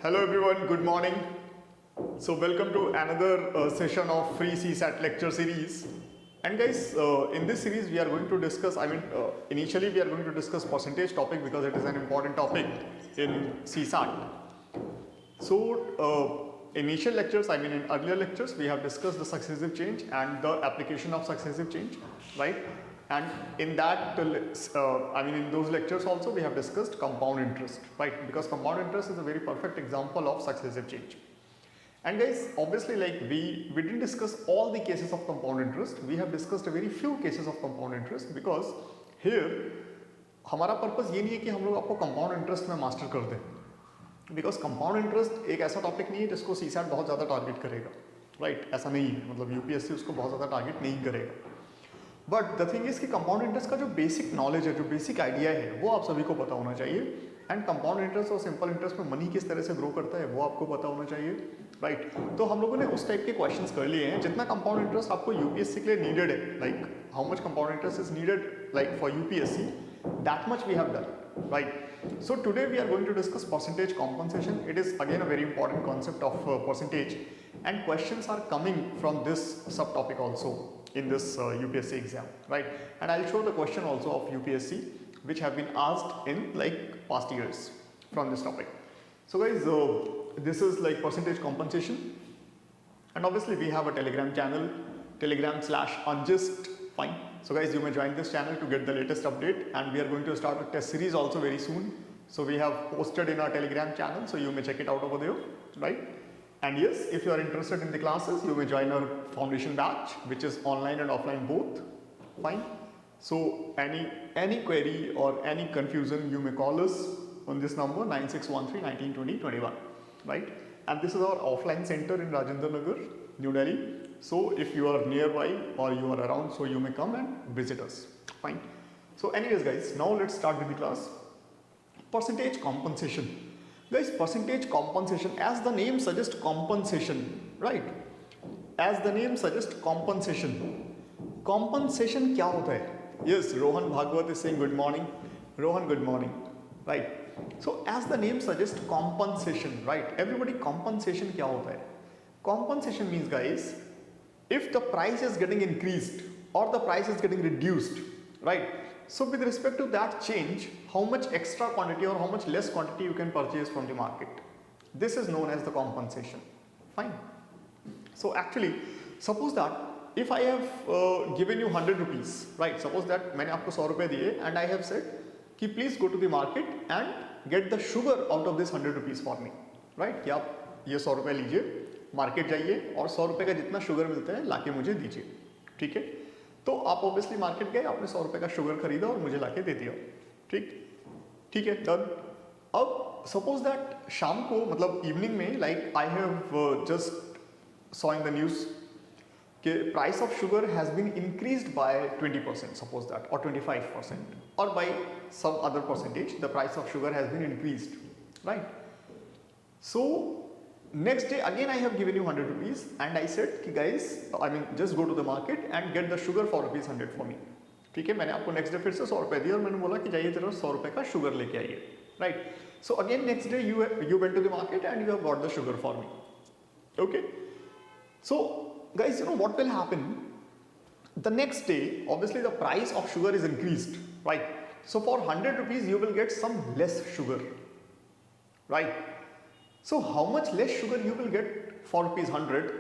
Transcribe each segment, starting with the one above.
Hello everyone, good morning. So welcome to another session of free CSAT lecture series. And guys, in this series we are going to discuss, initially we are going to discuss percentage topic because it is an important topic in CSAT. So initial lectures, in earlier lectures we have discussed the successive change and the application of successive change, right? And in that, in those lectures also we have discussed compound interest, right? Because compound interest is a very perfect example of successive change. And guys, obviously we didn't discuss all the cases of compound interest. We have discussed a very few cases of compound interest because here हमारा purpose ये नहीं है कि हम लोग आपको compound interest में master कर दें, बिकॉज कंपाउंड इंटरेस्ट एक ऐसा टॉपिक नहीं है जिसको सीसैट बहुत ज़्यादा टारगेट करेगा, राइट? ऐसा नहीं है, मतलब यूपीएससी उसको बहुत ज़्यादा टारगेट नहीं करेगा. बट द थिंग इज कि कंपाउंड इंटरेस्ट का जो बेसिक नॉलेज है, जो बेसिक आइडिया है, वो आप सभी को पता होना चाहिए. एंड कंपाउंड इंटरेस्ट और सिंपल इंटरेस्ट में मनी किस तरह से ग्रो करता है वो आपको पता होना चाहिए, राइट? तो हम लोगों ने उस टाइप के क्वेश्चंस कर लिए हैं. जितना कंपाउंड इंटरेस्ट आपको यूपीएससी के लिए नीडेड है, like how much compound interest is needed like for UPSC, that much we have done, right? So today we are going to discuss percentage compensation. It is again a very important concept of percentage, and questions are coming from this subtopic also in this UPSC exam, right? And I'll show the question also of UPSC which have been asked in like past years from this topic. So guys, this is like percentage compensation, and obviously we have a Telegram channel, Telegram/UNGIST. Fine. So guys, you may join this channel to get the latest update, and we are going to start a test series also very soon. So we have posted in our Telegram channel, so you may check it out over there, right? And yes, if you are interested in the classes, you may join our foundation batch, which is online and offline both. Fine. So any query or any confusion, you may call us on this number 9613192021, right? And this is our offline center in Rajendra Nagar, New Delhi. So if you are nearby or you are around, so you may come and visit us. Fine. So anyways guys, now let's start with the class. Percentage compensation. Guys, percentage compensation, as the name suggests compensation, right? As the name suggests compensation. Compensation क्या होता है? Yes, Rohan Bhagwat is saying good morning. Rohan, good morning. Right. So as the name suggests compensation, right? Everybody, compensation क्या होता है? Compensation means guys, if the price is getting increased or the price is getting reduced, right? So with respect to that change, how much extra quantity or how much less quantity you can purchase from the market, this is known as the compensation. Fine. So actually, suppose that if I have given you 100 rupees, right? Suppose that मैंने आपको 100 रुपए दिए and I have said कि please go to the market and get the sugar out of this 100 rupees for me, right? कि आप ये 100 रुपए लीजिए, मार्केट जाइए और 100 रुपए का जितना शुगर मिलता है लाके मुझे दीजिए, ठीक है? तो आप ऑब्वियसली मार्केट गए, आपने 100 रुपए का शुगर खरीदा और मुझे लाके दे दिया, ठीक है, डन. अब सपोज दैट शाम को, मतलब इवनिंग में, like I have just saw in the news कि price of sugar has been increased by 20%, suppose that, और 25%, और by some other percentage the price of sugar has been increased, right? So next day again I have given you 100 rupees and I said कि guys, just go to the market and get the sugar for rupees 100 for me, ठीक है? मैंने आपको next day फिर से 100 रुपए दिए और मैंने बोला कि जाइए जरा 100 रुपए का शुगर लेके आइए, right? So again next day you went to the market and you have got the sugar for me, okay? So guys, you know what will happen? The next day obviously the price of sugar is increased, right? So for 100 rupees you will get some less sugar, right? So how much less sugar you will get for rupees 100,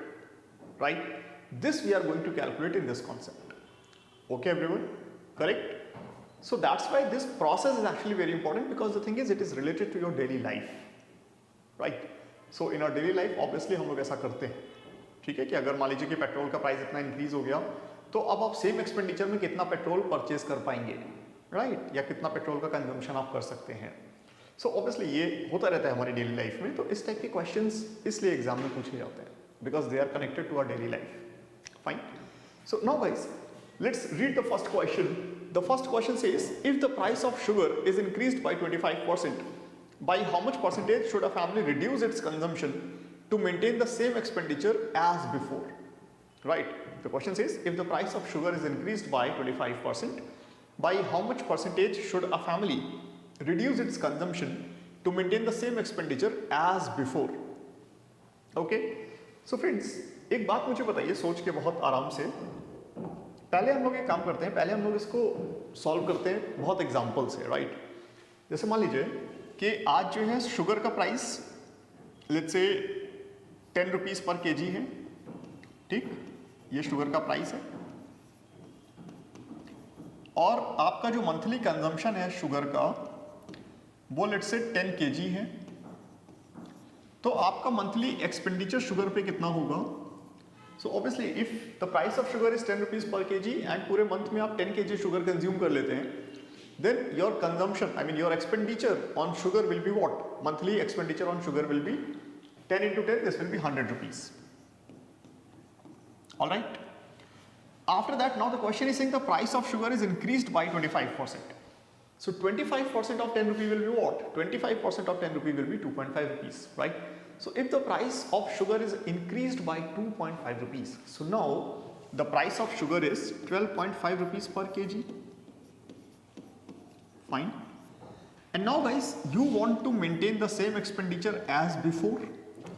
right? This we are going to calculate in this concept. Okay everyone, correct? So that's why this process is actually very important, because the thing is it is related to your daily life, right? So in our daily life obviously हम लोग ऐसा करते हैं, ठीक है, कि अगर मान लीजिए कि पेट्रोल का प्राइस इतना इंक्रीज हो गया तो अब आप सेम एक्सपेंडिचर में कितना पेट्रोल परचेज कर पाएंगे, राइट? या कितना पेट्रोल का कंजम्पशन आप कर सकते हैं. सो ऑब्वियसली ये होता रहता है हमारी डेली लाइफ में, तो इस टाइप के क्वेश्चंस इसलिए एग्जाम में पूछे जाते हैं, because they are connected to our daily life. Fine. So now guys, let's read the first question. The first question says if the price of sugar is increased by 25%, by how much percentage should a family reduce its consumption to maintain the same expenditure as before, right? The question says if the price of sugar is increased by 25%, by how much percentage should a family reduce its consumption to maintain the same expenditure as before. Okay, so friends, एक बात मुझे बताइए सोच के बहुत आराम से, पहले हम लोग एक काम करते हैं, पहले हम लोग इसको सॉल्व करते हैं बहुत एग्जाम्पल से, राइट? जैसे मान लीजिए कि आज जो है शुगर का प्राइस लेट्स से 10 रुपीज़ पर केजी है, ठीक? ये शुगर का प्राइस है और आपका जो मंथली कंजम्पशन है शुगर का वो लेट्स से 10 केजी है, तो आपका मंथली एक्सपेंडिचर शुगर पे कितना होगा? So obviously if the price of sugar is 10 rupees पर केजी एंड पूरे मंथ में आप 10 केजी शुगर कंज्यूम कर लेते हैं, then your consumption, I mean your expenditure on sugar will be what? Monthly expenditure on sugar will be 10 into 10, this will be 100 rupees. Alright. After that, now the question is saying the price of sugar is increased by 25%. So 25% of 10 rupee will be what? 25% of 10 rupee will be 2.5 rupees, right? So if the price of sugar is increased by 2.5 rupees, so now the price of sugar is 12.5 rupees per kg. Fine. And now guys, you want to maintain the same expenditure as before.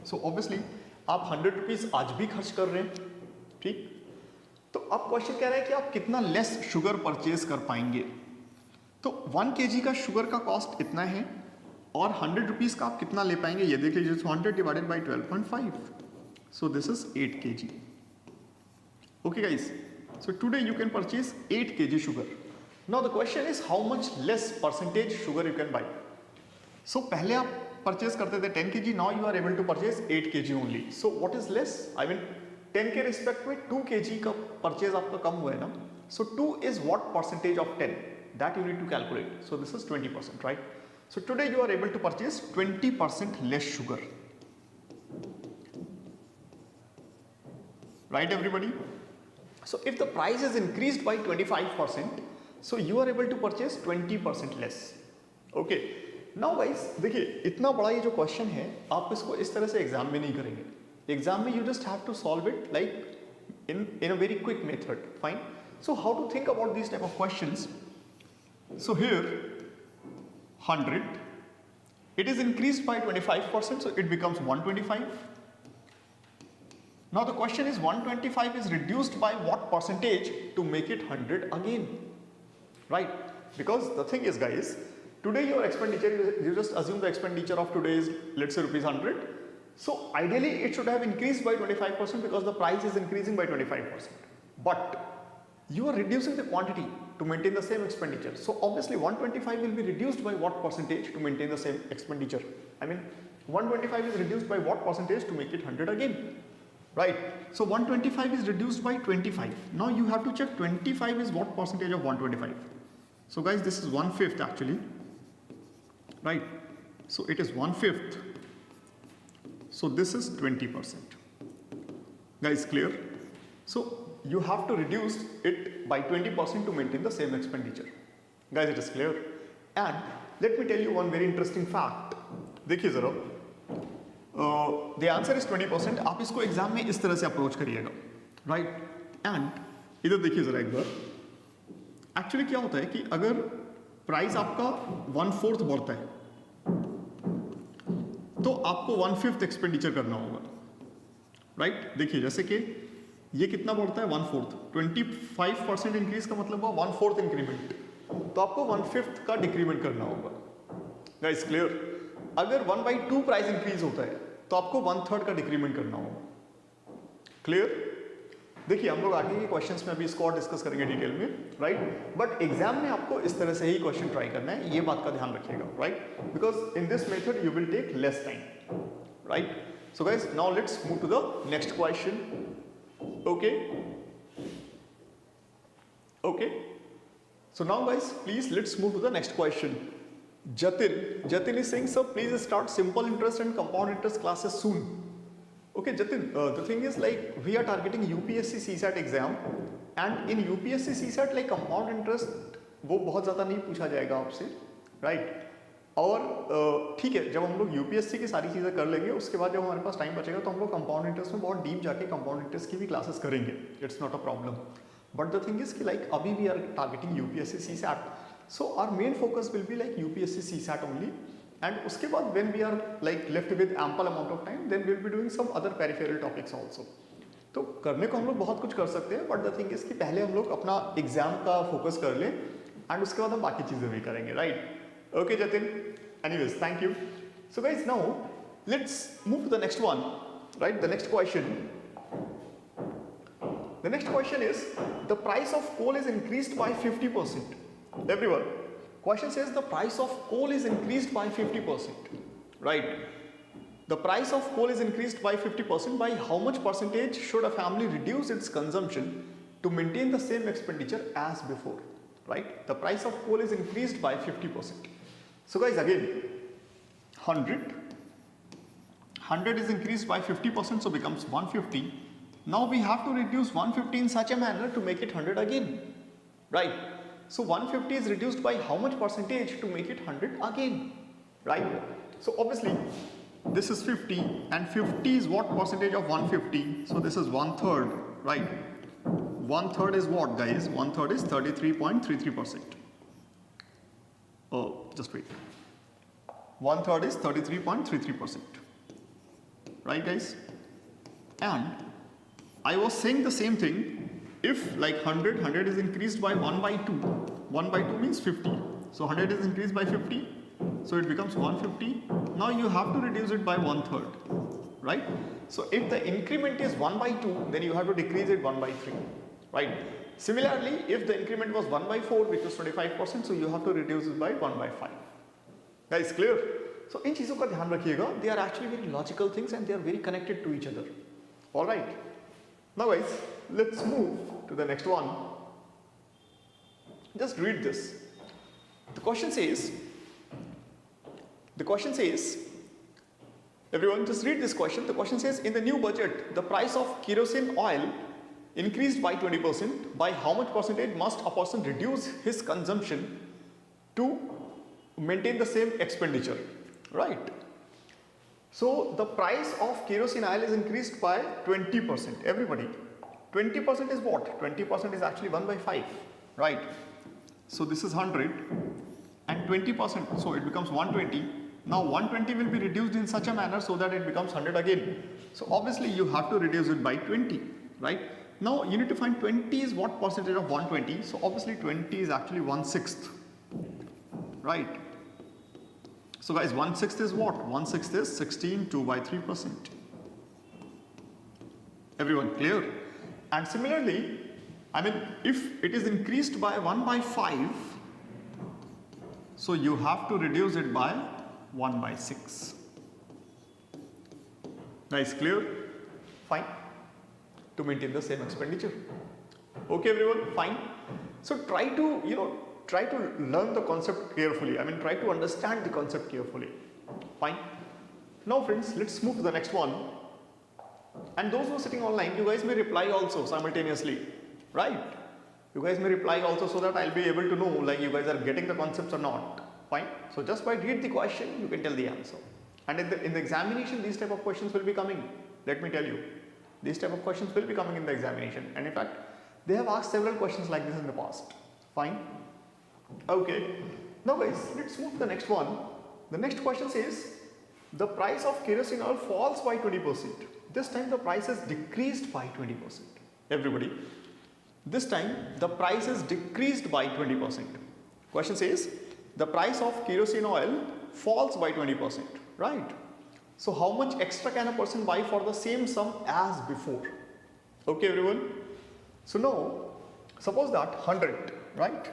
So obviously आप 100 rupees आज भी खर्च कर रहे हैं, ठीक? तो अब क्वेश्चन कह रहा है कि आप कितना लेस शुगर परचेज कर पाएंगे। तो 1 kg का शुगर का कॉस्ट इतना है और 100 रुपीज़ का आप कितना ले पाएंगे ये देख लीजिए। 100 divided by 12.5, so this is 8 kg. Okay guys, so today you can purchase 8 kg sugar. Now the question is how much less percentage sugar you can buy. So पहले आप परचेज करते थे 10 kg, now you are able to purchase 8 kg only. So what is less? I mean 10 के respect में 2 kg का purchase आपका कम हुआ है ना. So 2 is what percentage of 10? That you need to calculate. So this is 20%, right? So today you are able to purchase 20% less sugar. Right everybody? So if the price is increased by 25%, so you are able to purchase 20% less. Okay. Now guys, देखिए इतना बड़ा ये जो question है आप इसको इस तरह से एग्जाम में नहीं करेंगे. एग्जाम में you just have to solve it like in a very quick method. Fine. So how to think about these type of questions? So here 100, it is increased by 25%, so it becomes 125. Now the question is 125 is reduced by what percentage to make it 100 again? Right? Because the thing is guys, today your expenditure, you just assume the expenditure of today is let's say rupees 100. So ideally it should have increased by 25% because the price is increasing by 25%. But you are reducing the quantity to maintain the same expenditure. So obviously 125 will be reduced by what percentage to maintain the same expenditure? I mean 125 is reduced by what percentage to make it 100 again? Right? So 125 is reduced by 25. Now you have to check 25 is what percentage of 125. So guys, this is 1/5 actually, right? So it is 1/5. So this is 20%. Guys, clear? So you have to reduce it by 20% to maintain the same expenditure. Guys, it is clear? And let me tell you one very interesting fact. देखिए जरा, the answer is 20%. आप इसको exam में इस तरह से approach करिएगा, right? And इधर देखिए जरा एक बार. एक्चुअली क्या होता है कि अगर प्राइस आपका 1/4 बढ़ता है तो आपको 1/5 एक्सपेंडिचर करना होगा, राइट? देखिए जैसे कि ये कितना बढ़ता है 1/4, 25% इंक्रीज का मतलब हुआ 1/4 इंक्रीमेंट, तो आपको 1/5 का डिक्रीमेंट करना होगा. Guys clear? अगर 1/2 प्राइस इंक्रीज होता है तो आपको 1/3 का डिक्रीमेंट करना होगा. क्लियर? देखिए हम लोग आगे के क्वेश्चंस में अभी इसको और डिस्कस करेंगे डिटेल में, राइट? बट एग्जाम में आपको इस तरह से ही क्वेश्चन ट्राई करना है, ये बात का ध्यान रखिएगा, right? Because in this method you will take less time, right? So guys, now let's move to the next question. Okay, okay. So now guys, please let's move to the next question. Jatin is saying, sir, please start simple interest and compound interest classes soon. Okay, Jatin, the thing is like we are targeting UPSC CSAT exam, and in UPSC CSAT like compound interest वो बहुत ज़्यादा नहीं पूछा जाएगा आपसे, right? और ठीक है, जब हम लोग UPSC की सारी चीज़ें कर लेंगे उसके बाद जब हमारे पास टाइम बचेगा तो हम लोग कंपाउंड इंटरेस्ट में बहुत डीप जाके कंपाउंड इंटरेस्ट की भी क्लासेस करेंगे. It's not a problem. But the thing is कि like अभी we are targeting UPSC CSAT, so our main focus will be like UPSC CSAT only. and उसके बाद when we are like left with ample amount of time, then we'll be doing some other peripheral topics also. तो करने को हम लोग बहुत कुछ कर सकते हैं, बट द थिंग इज कि पहले हम लोग अपना एग्जाम का फोकस कर लें एंड उसके बाद हम बाकी चीज़ें भी करेंगे, right? Okay Jatin, anyways thank you. So guys now let's move to the next one, right? The next question. The next question is, the price of coal is increased by 50%. Everyone, question says the price of coal is increased by 50%, right? The price of coal is increased by 50%. By how much percentage should a family reduce its consumption to maintain the same expenditure as before, right? The price of coal is increased by 50%. So guys, again, 100 is increased by 50%, so becomes 150. Now we have to reduce 150 in such a manner to make it 100 again, right? So 150 is reduced by how much percentage to make it 100 again, right? So obviously this is 50 and 50 is what percentage of 150? So this is 1/3, right? 1/3 is what, guys? 1/3 is 33.33%. Oh, just wait. 1/3 is 33.33%, right guys? And I was saying the same thing. If like 100 is increased by 1/2, 1/2 means 50. So 100 is increased by 50, so it becomes 150. Now you have to reduce it by 1/3, right? So if the increment is 1/2, then you have to decrease it 1/3, right? Similarly, if the increment was 1/4, which is 25%, so you have to reduce it by 1/5. Guys, clear? So इन चीज़ों का ध्यान रखिएगा. They are actually very logical things and they are very connected to each other. All right. Now guys, let's move to the next one. Just read this. The question says, everyone just read this question. The question says, in the new budget, the price of kerosene oil increased by 20%. By how much percentage must a person reduce his consumption to maintain the same expenditure, right? So the price of kerosene oil is increased by 20%. Everybody, 20% is what? 20% is actually 1/5, right? So this is 100 and 20%, so it becomes 120. Now 120 will be reduced in such a manner so that it becomes 100 again. So obviously you have to reduce it by 20, right? Now you need to find 20 is what percentage of 120. So obviously 20 is actually 1/6, right? So guys, 1/6 is what? 1/6 is 16, 2/3%. Everyone clear? And similarly, I mean, if it is increased by 1/5, so you have to reduce it by 1/6. Guys, clear? Fine. To maintain the same expenditure. Okay, everyone, fine. So try to, try to learn the concept carefully. I mean, try to understand the concept carefully. Fine. Now friends, let's move to the next one. And those who are sitting online, you guys may reply also simultaneously, right? You guys may reply also so that I'll be able to know like you guys are getting the concepts or not. Fine. So just by read the question, you can tell the answer. And in the examination, these type of questions will be coming. Let me tell you, these type of questions will be coming in the examination. And in fact, they have asked several questions like this in the past. Fine. Okay, now guys, let's move to the next one. The next question says, the price of kerosene oil falls by 20%. This time the price is decreased by 20%. Everybody, this time the price is decreased by 20%. Question says, the price of kerosene oil falls by 20%, right? So how much extra can a person buy for the same sum as before? Okay, everyone. So now, suppose that 100, right?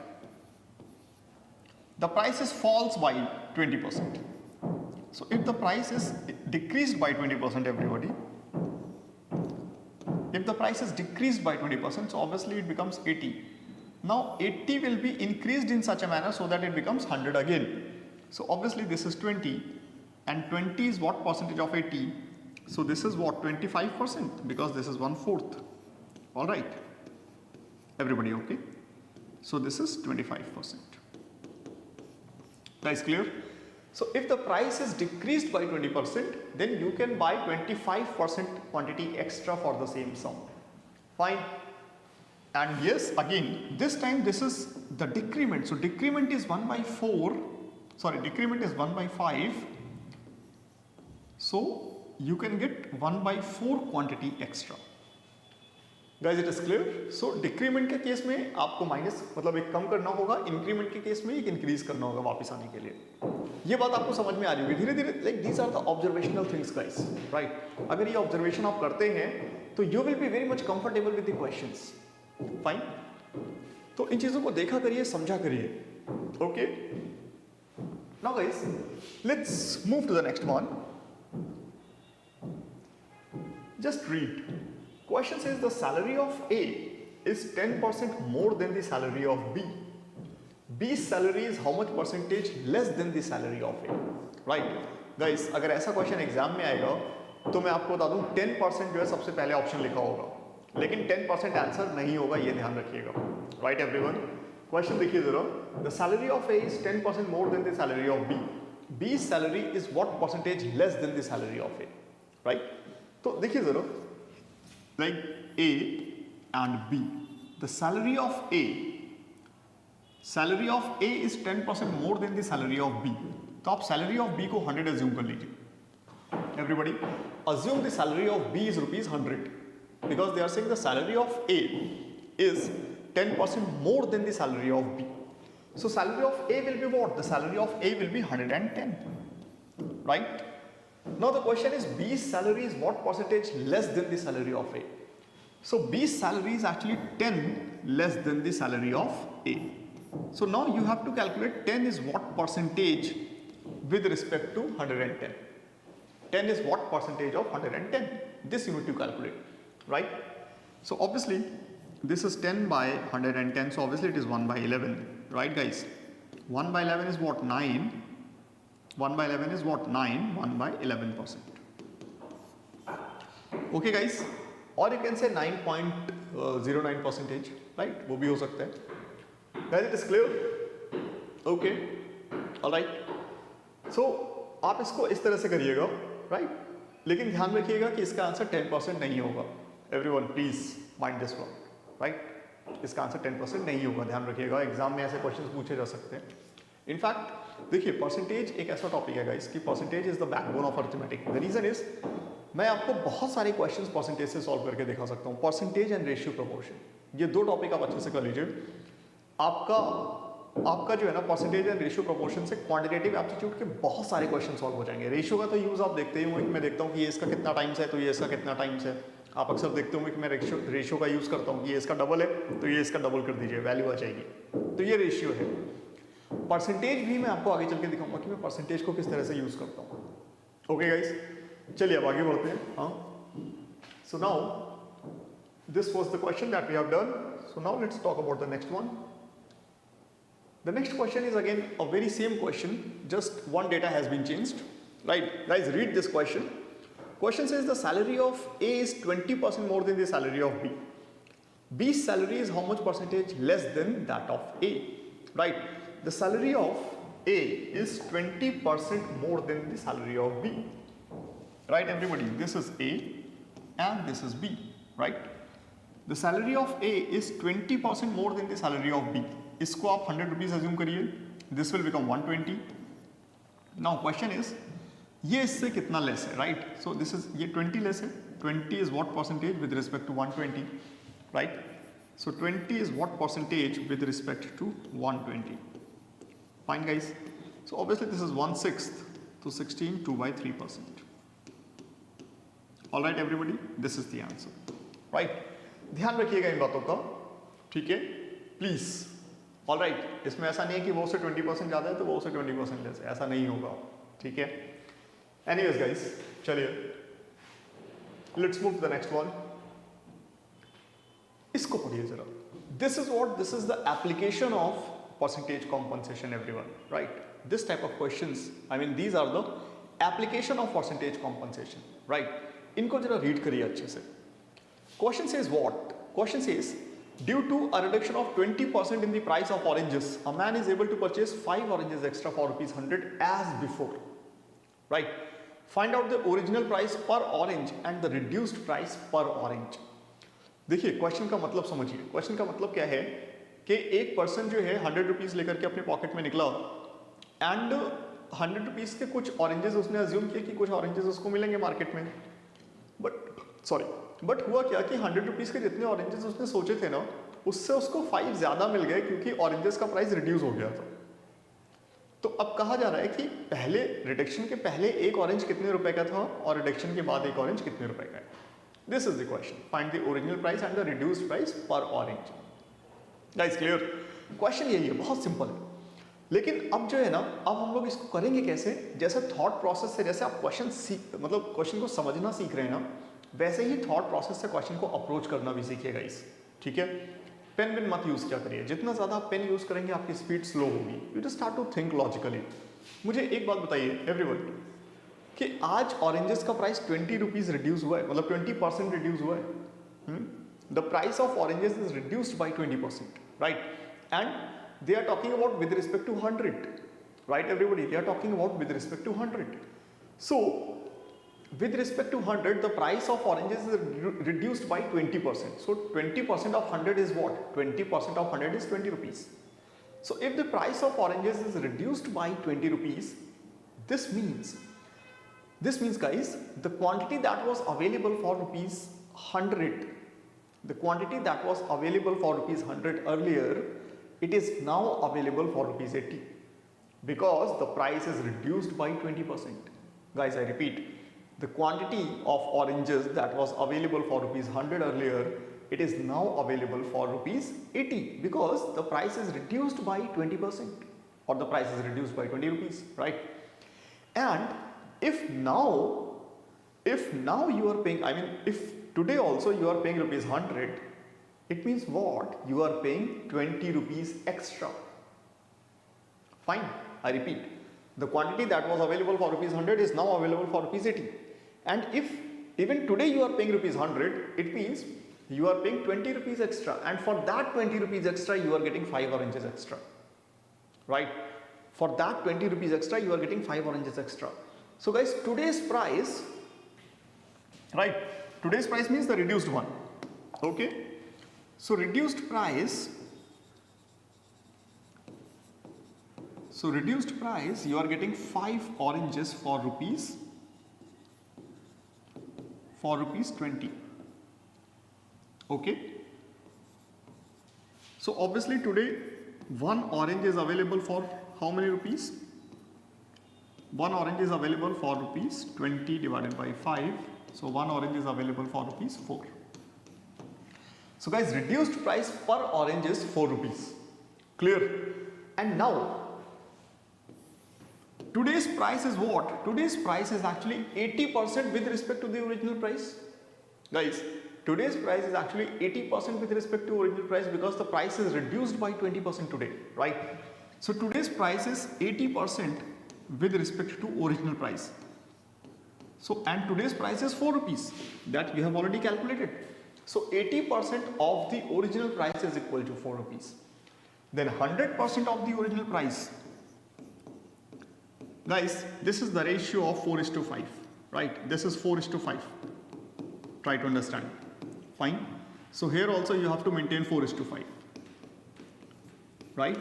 The price is falls by 20%. So if the price is decreased by 20%, everybody, if the price is decreased by 20%, so obviously it becomes 80. Now 80 will be increased in such a manner so that it becomes 100 again. So obviously this is 20 and 20 is what percentage of 80? So this is what? 25%, because this is 1/4. All right. Everybody okay? So this is 25%. Guys, clear? So if the price is decreased by 20%, then you can buy 25% quantity extra for the same sum. Fine. And yes, again, this time this is the decrement. So decrement is 1/4 sorry, decrement is 1/5, so you can get 1/4 quantity extra. Guys, it is clear? So decrement के case में आपको minus मतलब एक कम करना होगा, increment के case में एक इंक्रीज करना होगा वापस आने के लिए। ये बात आपको समझ में आ रही होगी धीरे धीरे। Like these are the observational things guys, right? अगर ये ऑब्जर्वेशन आप करते हैं तो you will be very much comfortable with the questions. Fine, तो इन चीजों को देखा करिए, समझा करिए। Okay, now guys let's move to the next one. Just read. Question says the salary of A is 10% more than the salary of B. B's salary is how much percentage less than the salary of A? Right, guys, अगर ऐसा question exam में आएगा तो मैं आपको बता दूं 10% जो है सबसे पहले ऑप्शन लिखा होगा, लेकिन 10% आंसर नहीं होगा, ये ध्यान रखिएगा। राइट एवरीवन, क्वेश्चन देखिए जरा। The salary of A is 10% more than the salary of B. B's salary is what percentage less than the salary of A? Right? तो देखिए जरा, like A and B, the salary of A is 10% more than the salary of B. तो आप salary of B को 100 assume कर लीजिए। Everybody assume the salary of B is ₹100 because they are saying the salary of A is 10% more than the salary of B. So salary of A will be what? The salary of A will be 110, right? Now the question is B's salary is what percentage less than the salary of A? So B's salary is actually 10 less than the salary of A. So now you have to calculate 10 is what percentage with respect to 110. 10 is what percentage of 110? This you need to calculate, right? So obviously this is 10 by 110, so obviously it is 1/11, right guys? 1/11 is what? 9. 1/11 is what? 9. 1/11%. Okay guys, or you can say 9.09%, right? वो भी हो सकता है। Guys, it is clear? Okay, alright. So आप इसको इस तरह से करिएगा, right? लेकिन ध्यान रखिएगा कि इसका आंसर 10% नहीं होगा। Everyone please mind this one, right? इसका आंसर 10% नहीं होगा, ध्यान रखिएगा। एग्जाम में ऐसे क्वेश्चंस पूछे जा सकते हैं। इनफैक्ट देखिए, परसेंटेज एक ऐसा टॉपिक है गाइस कि percentage is the backbone of arithmetic. The reason is मैं आपको बहुत सारे क्वेश्चंस परसेंटेज से सॉल्व करके दिखा सकता हूँ। परसेंटेज एंड रेशियो प्रोपोर्शन, ये दो टॉपिक आप अच्छे से कर लीजिए। आपका जो है ना परसेंटेज एंड रेशियो प्रोपोर्शन से क्वांटिटेटिव एप्टीट्यूड के बहुत सारे क्वेश्चन सॉल्व हो जाएंगे। रेशियो का तो यूज आप देखते ही होंगे, मैं देखता हूँ कि ये इसका कितना टाइम्स है तो ये इसका कितना टाइम्स है। आप अक्सर देखते होंगे कि मैं रेशियो का यूज करता हूँ कि ये इसका डबल है तो ये इसका डबल कर दीजिए, वैल्यू आ जाएगी। तो ये रेशियो है। परसेंटेज भी मैं आपको आगे चल के दिखाऊंगा कि मैं परसेंटेज को किस तरह से यूज करता हूँ। ओके गाइस, चलिए अब आगे बढ़ते हैं। हाँ, so now this was the question that we have done. So now let's talk about the next one. The next question is again a very same question, just one data has been changed. Right, guys, read this question. Question says the salary of A is 20% more than the salary of B. B's salary is how much percentage less than that of A? Right, the salary of A is 20% more than the salary of B. Right, everybody, this is A and this is B. Right, the salary of A is 20% more than the salary of B. इसको आप 100 rupees assume करिए, this will become 120। Now question is ये इससे कितना less है, right? So this is ये 20 less है। 20 is what percentage with respect to 120, right? So 20 is what percentage with respect to 120। Fine guys, so obviously this is 1/6, तो 16 2/3%। Alright everybody, this is the answer, right? ध्यान रखिएगा इन बातों का, ठीक है, please. All right, इसमें ऐसा नहीं है कि वो से 20% ज़्यादा है तो वो से 20% लेस है, ऐसा नहीं होगा, ठीक है? एनीवेज गाइस, चलिए let's move to the next one. इसको पढ़िए जरा। This is what, this is the application of percentage compensation everyone, right? This type of questions, I mean these are the application of percentage compensation, right? इनको जरा read करिए अच्छे से। Question says what? Question says due to a reduction of 20% in the price of oranges, a man is able to purchase 5 oranges extra for ₹100 as before. Right? Find out the original price per orange and the reduced price per orange. देखिए, question का मतलब समझिए। Question का मतलब क्या है कि एक पर्सन जो है 100 रुपीज लेकर के अपने पॉकेट में निकला एंड 100 रुपीज़ के कुछ ऑरेंजेस उसने अज्यूम किए कि कुछ ऑरेंजेस उसको मिलेंगे मार्केट में, बट हुआ क्या कि 100 रुपीज़ के जितने ऑरेंजेस उसने सोचे थे ना, उससे उसको 5 ज़्यादा मिल गए क्योंकि ऑरेंजेस का प्राइस रिड्यूस हो गया था। तो अब कहा जा रहा है कि पहले रिडक्शन के पहले एक ऑरेंज कितने रुपए का था और रिडक्शन के बाद एक ऑरेंज कितने रुपए का है। This is the question, find the original price and the reduced price पर ऑरेंज। गाइस क्लियर, क्वेश्चन यही है, बहुत सिंपल है। लेकिन अब जो है ना, अब हम लोग इसको करेंगे कैसे, जैसे थॉट प्रोसेस से, जैसे आप क्वेश्चन को समझना सीख रहे हैं ना, वैसे ही थॉट प्रोसेस से क्वेश्चन को अप्रोच करना भी सीखिए गाइस, ठीक है। पेन वेन मत यूज क्या करिए, जितना ज्यादा आप पेन यूज करेंगे आपकी स्पीड स्लो होगी, you just start to think logically. मुझे एक बात बताइए एवरीवन, कि आज ऑरेंजेस का प्राइस 20 रुपीज रिड्यूस हुआ है, मतलब 20% रिड्यूस हुआ है। The price of oranges is reduced by 20%, right, and they are talking about with respect to 100, right everybody, they are talking about with respect to 100. So with respect to 100, the price of oranges is reduced by 20%. So 20% of 100 is what? 20% of 100 is 20 rupees. So if the price of oranges is reduced by 20 rupees, this means guys, the quantity that was available for rupees 100, the quantity that was available for rupees 100 earlier, it is now available for rupees 80. Because the price is reduced by 20%. Guys, I repeat, the quantity of oranges that was available for rupees 100 earlier, it is now available for rupees 80 because the price is reduced by 20%, or the price is reduced by 20 rupees, right? And if now you are paying, I mean if today also you are paying rupees 100, it means what? You are paying 20 rupees extra. Fine. I repeat, the quantity that was available for rupees 100 is now available for rupees 80. And if even today you are paying rupees 100, it means you are paying 20 rupees extra, and for that 20 rupees extra you are getting 5 oranges extra, right? For that 20 rupees extra you are getting 5 oranges extra. So guys, today's price, right, today's price means the reduced one, okay? So reduced price, you are getting 5 oranges for rupees 20, okay? So obviously today one orange is available for how many rupees? One orange is available for rupees 20 divided by 5, so one orange is available for rupees 4. So guys, reduced price per orange is 4 rupees, clear? And now today's price is what? Today's price is actually 80% with respect to the original price. Guys, today's price is actually 80% with respect to original price because the price is reduced by 20% today, right? So today's price is 80% with respect to original price. So, and today's price is 4 rupees, that we have already calculated. So 80% of the original price is equal to 4 rupees. Then 100% of the original price, guys, this is the ratio of 4:5, right? This is 4:5. Try to understand. Fine. So here also you have to maintain 4:5, right?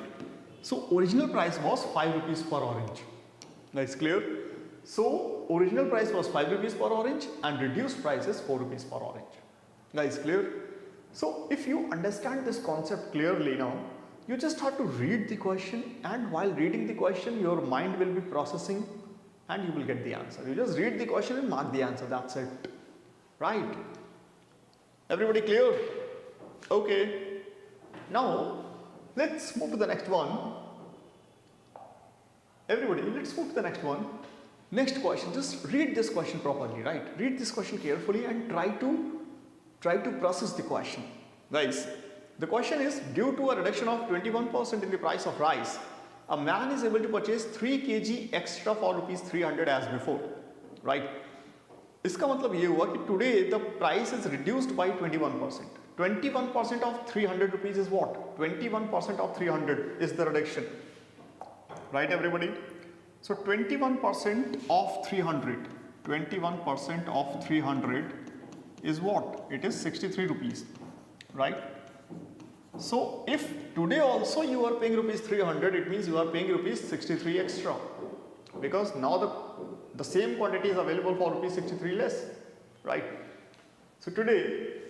So original price was 5 rupees per orange. Guys, clear? So original price was 5 rupees per orange and reduced price is 4 rupees per orange. Guys, clear? So if you understand this concept clearly now, you just have to read the question, and while reading the question your mind will be processing and you will get the answer. You just read the question and mark the answer, that's it, right? Everybody clear? Okay, now let's move to the next one. Everybody, let's move to the next one. Next question, just read this question properly, right? Read this question carefully and try to process the question. Guys, the question is, due to a reduction of 21% in the price of rice, a man is able to purchase 3 kg extra for rupees 300 as before, right? इसका मतलब ये हुआ कि today the price is reduced by 21%. 21% of 300 rupees is what? 21% of 300 is the reduction, right everybody? So 21% of 300, 21% of 300 is what? It is 63 rupees, right? So if today also you are paying rupees 300, it means you are paying rupees 63 extra, because now the same quantity is available for rupees 63 less, right? So today,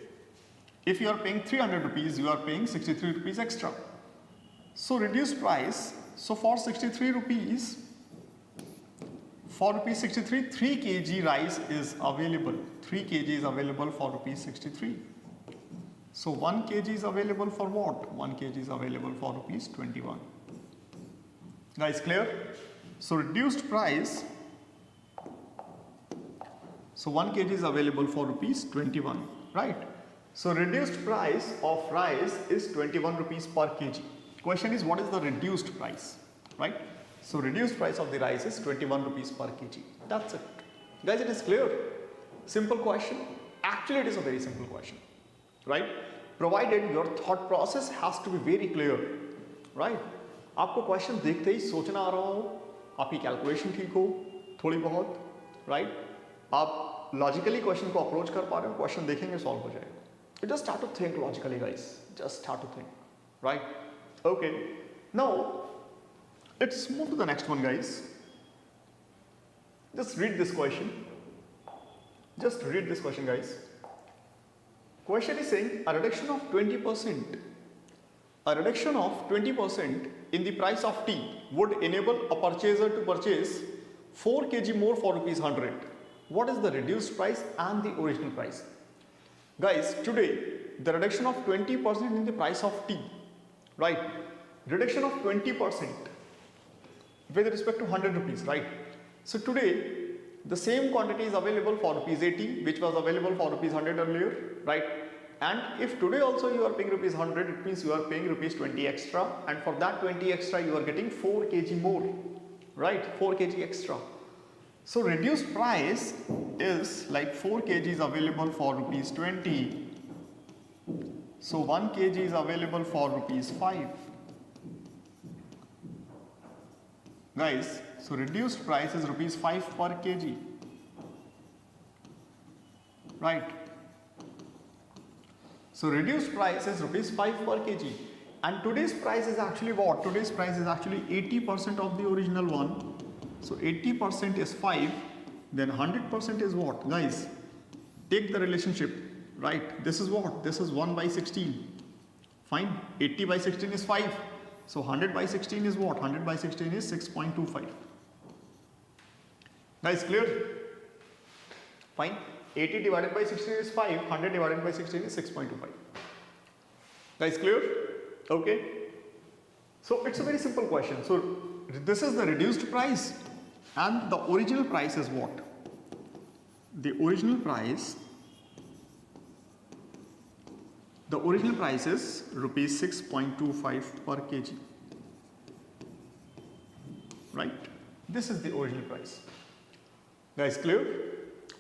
if you are paying 300 rupees, you are paying 63 rupees extra. So reduced price, so for 63 rupees, for rupees 63, 3 kg rice is available. 3 kg is available for rupees 63. So 1 kg is available for what? 1 kg is available for rupees 21. Guys, clear? So reduced price, so 1 kg is available for rupees 21, right? So reduced price of rice is 21 rupees per kg. Question is, what is the reduced price, right? So reduced price of the rice is 21 rupees per kg. That's it. Guys, it is clear. Simple question. Actually, it is a very simple question, right? Provided your thought process has to be very clear, right? आपको question देखते ही सोचना आ रहा हो, आपकी calculation ठीक हो थोड़ी बहुत, राइट? आप लॉजिकली क्वेश्चन को अप्रोच कर पा रहे हो, क्वेश्चन देखेंगे सॉल्व हो जाएगा. You just start to think logically, guys. Just start to think, right? Okay. Now let's move to the next one, guys. Just read this question. Just read this question, guys. Question is saying a reduction of 20%. A reduction of 20% in the price of tea would enable a purchaser to purchase 4 kg more for rupees 100. What is the reduced price and the original price? Guys, today the reduction of 20% in the price of tea, right? Reduction of 20% with respect to 100 rupees, right? So today the same quantity is available for rupees 80, which was available for rupees 100 earlier, right? And if today also you are paying rupees 100, it means you are paying rupees 20 extra, and for that 20 extra you are getting 4 kg more, right? 4 kg extra. So reduced price is like 4 kg is available for rupees 20. So 1 kg is available for rupees 5. Guys, so reduced price is rupees 5 per kg, right? So reduced price is rupees 5 per kg, and today's price is actually what? Today's price is actually 80% of the original one. So 80% is 5, then 100% is what? Guys, take the relationship, right? This is what? This is 1 by 16. Fine. 80 by 16 is 5. So 100 by 16 is what? 100 by 16 is 6.25. Guys, clear? Fine. 80 divided by 16 is 5. 100 divided by 16 is 6.25. Guys, clear? Okay. So it's a very simple question. So this is the reduced price, and the original price is what? The original price is rupees 6.25 per kg, right? This is the original price. Guys, clear?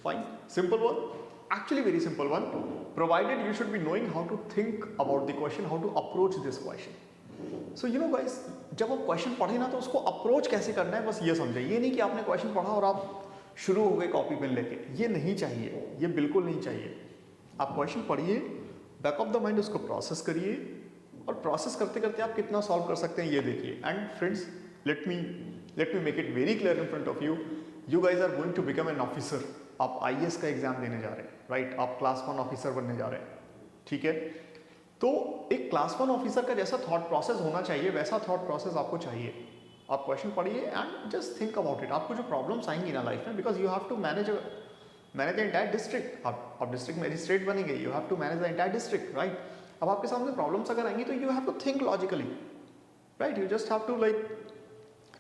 Fine. Simple one. Actually very simple one, provided you should be knowing how to think about the question, how to approach this question. So you know guys, जब आप question पढ़े ना तो उसको approach कैसे करना है बस ये समझे. ये नहीं कि आपने क्वेश्चन पढ़ा और आप शुरू हो गए कॉपी पेन लेके. ये नहीं चाहिए, ये बिल्कुल नहीं चाहिए. आप क्वेश्चन पढ़िए, बैक ऑफ द माइंड उसको प्रोसेस करिए, और प्रोसेस करते करते आप कितना सॉल्व कर सकते हैं ये देखिए. And friends, let me make it very clear in front of you. You guys are going to become an officer. आप IAS का एग्जाम देने जा रहे हैं, राइट? आप क्लास 1 ऑफिसर बनने जा रहे हैं, ठीक है? तो एक क्लास 1 ऑफिसर का जैसा थॉट प्रोसेस होना चाहिए वैसा थॉट प्रोसेस आपको चाहिए. आप क्वेश्चन पढ़िए and just think about it. आपको जो प्रॉब्लम्स आएंगी ना लाइफ में, because you have to manage the entire district. आप डिस्ट्रिक्ट मजिस्ट्रेट बनेंगे, you have to manage the entire district, right? अब आपके सामने प्रॉब्लम्स अगर आएंगी तो you have to think logically, right? You just have to like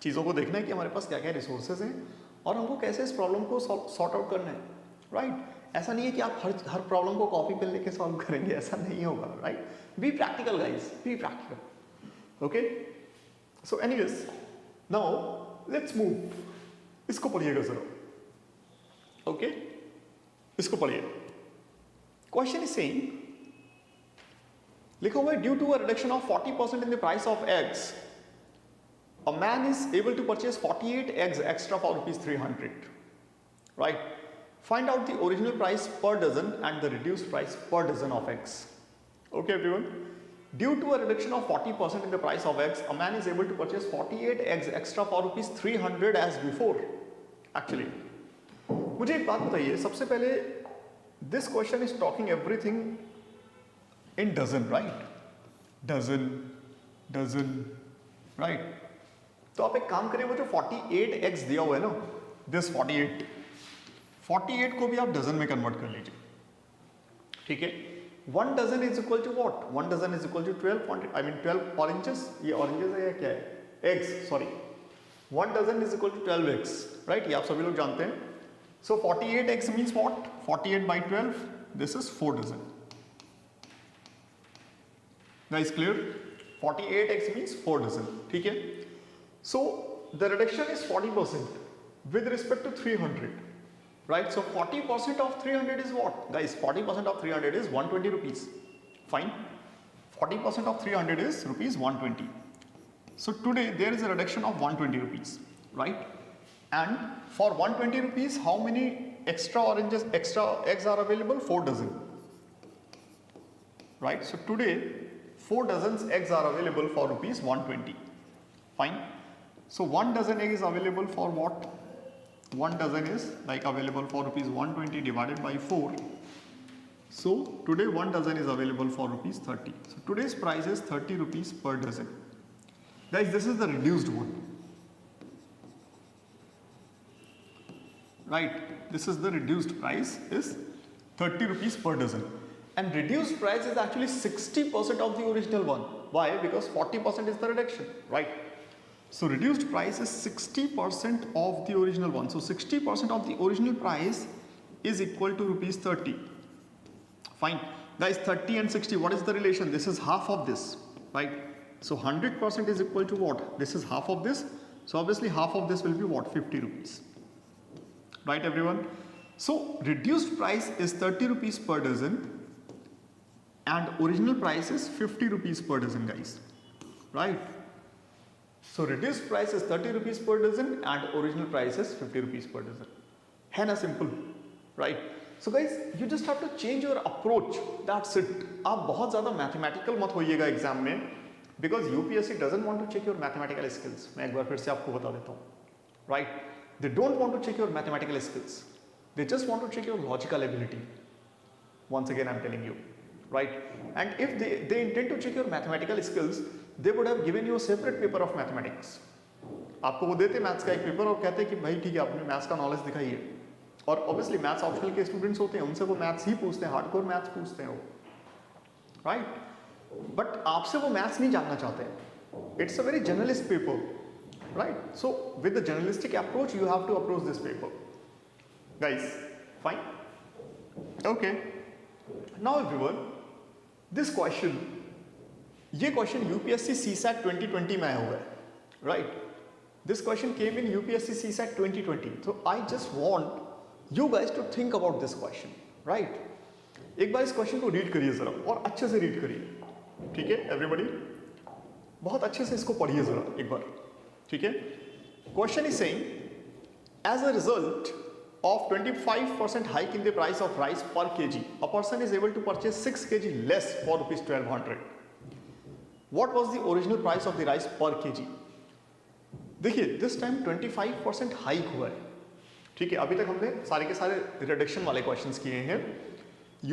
चीज़ों को देखना है कि हमारे पास क्या क्या रिसोर्सेज हैं और हमको कैसे इस प्रॉब्लम को सॉर्ट आउट करना है, राइट? ऐसा नहीं है कि आप हर प्रॉब्लम को कॉपी पेन लेके सॉल्व करेंगे, ऐसा नहीं होगा, right? Be practical guys, be practical. Okay, so anyways, now let's move. इसको पढ़िएगा जरा. ओके, इसको पढ़िए. क्वेश्चन इज सेइंग, लिखा हुआ है, due to a reduction of 40% in the price of eggs, a man is able to purchase 48 eggs extra for rupees 300, right? Find out the original price per dozen and the reduced price per dozen of eggs. Okay everyone, Due to a reduction of 40% in the price of eggs, a man is able to purchase 48 eggs extra for rupees 300 as before. Actually, मुझे एक बात बताइए, सबसे पहले this question is talking everything in dozen, right? Dozen, right? तो आप एक काम करिए, वो जो 48 eggs दिया हुआ है ना, this 48 को भी आप डजन में कन्वर्ट कर लीजिए, ठीक है? 1 dozen is equal to what? 1 dozen is equal to 12 oranges. ये oranges है या क्या है? Eggs, sorry. 1 dozen is equal to 12 eggs, right? ये आप सभी लोग जानते हैं. So 48 eggs means what? 48 by 12. This is 4 dozen. Guys, clear? 48 eggs means 4 dozen. ठीक है? So the reduction is 40% with respect to 300. Right, so 40% of 300 is what? Guys, 40% of 300 is 120 rupees. Fine. 40% of 300 is rupees 120. So today there is a reduction of 120 rupees, right? And for 120 rupees, how many extra eggs are available? 4 dozen. Right, so today 4 dozen eggs are available for rupees 120. Fine. So 1 dozen egg is available for what? 1 dozen is like available for rupees 120 divided by 4. So today 1 dozen is available for rupees 30. So today's price is 30 rupees per dozen. Guys, this is the reduced one. Right, this is the reduced price is 30 rupees per dozen. And reduced price is actually 60% of the original one. Why? Because 40% is the reduction, right? So reduced price is 60% of the original one. So 60% of the original price is equal to rupees 30. Fine. Guys, 30 and 60, what is the relation? This is half of this, right? So 100% is equal to what? This is half of this. So obviously half of this will be what? 50 rupees. Right, everyone? So reduced price is 30 rupees per dozen and original price is 50 rupees per dozen, guys. Right? So reduced price is 30 rupees per dozen and original price is 50 rupees per dozen. है ना simple, right? So guys, you just have to change your approach. That's it. आप बहुत ज़्यादा mathematical मत होइएगा exam में, because UPSC doesn't want to check your mathematical skills. मैं एक बार फिर से आपको बता देता हूँ, right? They don't want to check your mathematical skills. They just want to check your logical ability. Once again, I'm telling you, right? And if they intend to check your mathematical skills, they would have given you a separate paper of mathematics. आपको वो देते maths का एक paper और कहते कि भाई ठीक है, आपने मैथ्स का नॉलेज दिखाइए. और ऑब्वियसली मैथ्स ऑप्शनल के स्टूडेंट्स होते हैं, उनसे वो मैथ्स ही पूछते हैं, हार्डकोर मैथ्स पूछते हैं वो, राइट? बट आपसे वो मैथ्स नहीं जानना चाहते. It's a very journalist paper, right? So with the journalistic approach you have to approach this paper, guys. Fine. Okay, now everyone, this question, ये question UPSC CSAT 2020 में आया हुआ है, right? This question came in UPSC CSAT 2020. So I just want you guys to think about this question, right? एक बार इस question को read करिए जरा और अच्छे से read करिए, ठीक है everybody? बहुत अच्छे से इसको पढ़िए जरा एक बार, ठीक है? Question is saying, as a result of 25% hike in the price of rice per kg, a person is able to purchase 6 kg less for rupees 1200. What was the original price of the rice per kg? देखिए, this time 25% hike हुआ है, ठीक है? अभी तक हमने सारे के सारे रिडक्शन वाले क्वेश्चंस किए हैं.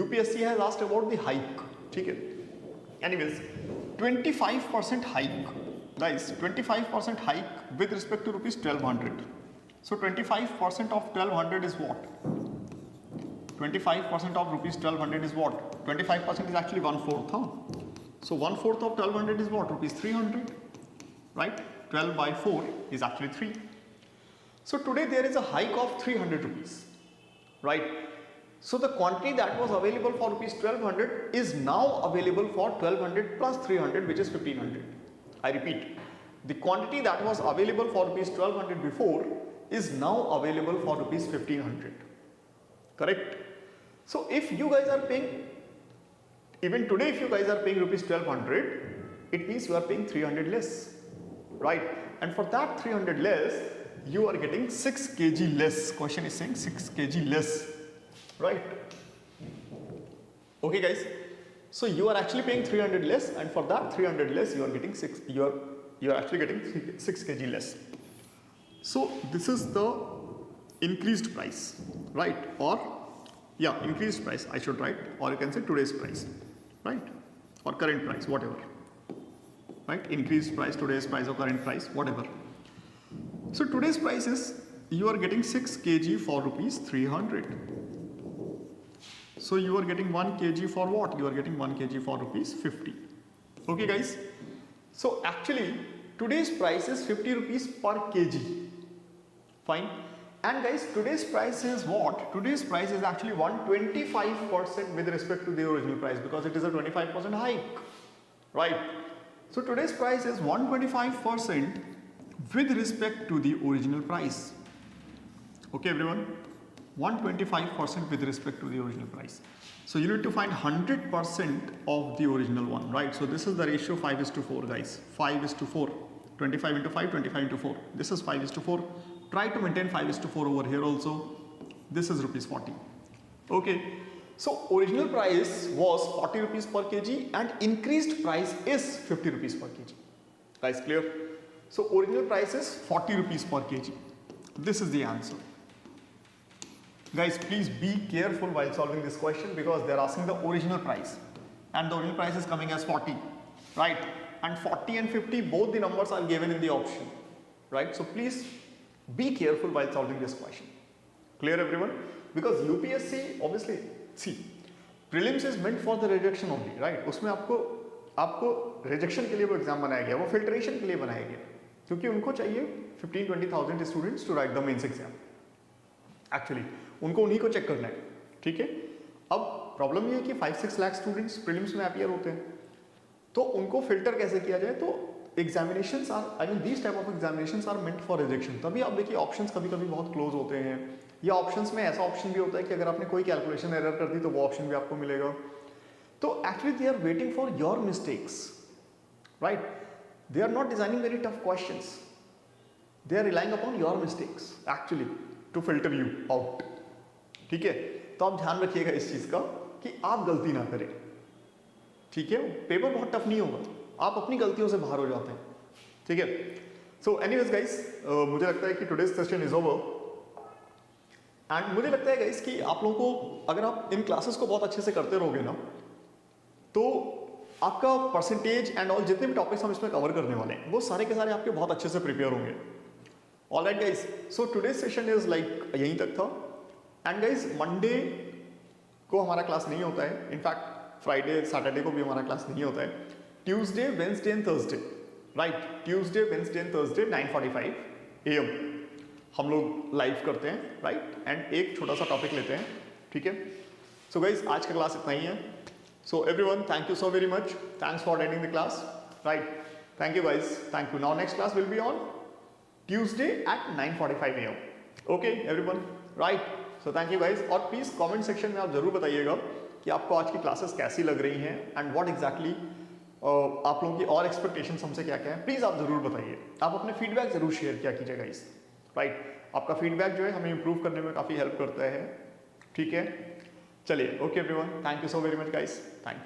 UPSC has asked about the hike, ठीक है? Anyways, 25% hike. Guys, 25% hike with respect to rupees 1200. So 25% of 1200 is what? 25% of rupees 1200 is what? 25% is actually 1/4, huh? So 1/4 of 1200 is what? Rupees 300, right? 12 by 4 is actually 3. So today there is a hike of 300 rupees, right? So the quantity that was available for rupees 1200 is now available for 1200 plus 300, which is 1500. I repeat, the quantity that was available for rupees 1200 before is now available for rupees 1500. Correct? So if you guys are paying, even today if you guys are paying rupees 1200, it means you are paying 300 less, right? And for that 300 less, you are getting 6 kg less. Question is saying 6 kg less, right? Okay guys, So you are actually paying 300 less, and for that 300 less, you are getting you are actually getting 6 kg less. So this is the increased price, right? Or yeah, increased price I should write, or you can say today's price, right? Or current price, whatever, right? Increased price, today's price, or current price, whatever. So today's price is you are getting 6 kg for rupees 300. So you are getting 1 kg for what? You are getting 1 kg for rupees 50. Okay guys? So actually today's price is 50 rupees per kg. Fine. And guys, today's price is what? Today's price is actually 125% with respect to the original price, because it is a 25% hike. Right? So today's price is 125% with respect to the original price. Okay everyone? 125% with respect to the original price. So you need to find 100% of the original one, right? So this is the ratio 5:4 guys. 5:4. 25 into 5, 25 into 4. This is 5:4. Try to maintain 5:4 over here also. This is rupees 40. Okay. So original price was 40 rupees per kg and increased price is 50 rupees per kg. Guys, clear? So original price is 40 rupees per kg. This is the answer. Guys, please be careful while solving this question, because they are asking the original price and the original price is coming as 40, right? And 40 and 50, both the numbers are given in the option, right? So please be careful while solving this question. Clear everyone? Because UPSC, obviously, see, prelims is meant for the rejection only, right? उसमें आपको rejection के लिए वो exam बनाया गया, वो filtration के लिए बनाया गया, क्योंकि उनको चाहिए 15-20,000 students to write the mains exam. Actually, उनको उन्हीं को चेक करना है, ठीक है? अब प्रॉब्लम ये है कि 5-6 लाख स्टूडेंट्स प्रीलिम्स में अपीयर होते हैं, तो उनको फिल्टर कैसे किया जाए? तो examinations are, I mean these type of examinations are meant for rejection. तभी आप देखिए ऑप्शंस कभी कभी बहुत क्लोज होते हैं, या ऑप्शंस में ऐसा ऑप्शन भी होता है कि अगर आपने कोई कैलकुलेशन एरर कर दी तो वो ऑप्शन भी आपको मिलेगा. तो actually they are waiting for your mistakes, right? They are not designing very tough questions, they are relying upon your mistakes actually to filter you out. ठीक है? तो आप ध्यान रखिएगा इस चीज का कि आप गलती ना करें. ठीक है? पेपर बहुत टफ नहीं होगा, आप अपनी गलतियों से बाहर हो जाते हैं. ठीक है? सो एनीवेज गाइस, मुझे लगता है कि today's session is over. And मुझे लगता है गाइस कि आप लोगों को, अगर आप इन क्लासेस को बहुत अच्छे से करते रहोगे ना, तो आपका परसेंटेज एंड ऑल जितने भी टॉपिक्स हम इसमें कवर करने वाले हैं, वो सारे के सारे आपके बहुत अच्छे से प्रिपेयर होंगे. Alright guys, so today's session is like यहीं तक था. एंड गाइज, मंडे को हमारा क्लास नहीं होता है, इनफैक्ट फ्राइडे सैटरडे को भी हमारा क्लास नहीं होता है. Tuesday, Wednesday and Thursday, right? Tuesday, Wednesday and Thursday 9:45 AM हम लोग लाइव करते हैं, राइट? एंड एक छोटा सा टॉपिक लेते हैं. ठीक है? सो गाइज, आज का क्लास इतना ही है. So everyone, thank you so very much. Thanks for attending the class, right? Thank you guys, thank you. Now next class will be on Tuesday at 9:45 AM. Okay everyone, right? So thank you guys. और please comment section में आप जरूर बताइएगा कि आपको आज की classes कैसी लग रही हैं एंड व्हाट एग्जैक्टली आप लोगों की और एक्सपेक्टेशंस हमसे क्या क्या है. प्लीज आप जरूर बताइए. आप अपने फीडबैक जरूर शेयर किया कीजिए गाइज, राइट? आपका फीडबैक जो है हमें इंप्रूव करने में काफी हेल्प करता है. ठीक है? चलिए, okay everyone, thank you so very much guys. Thank you.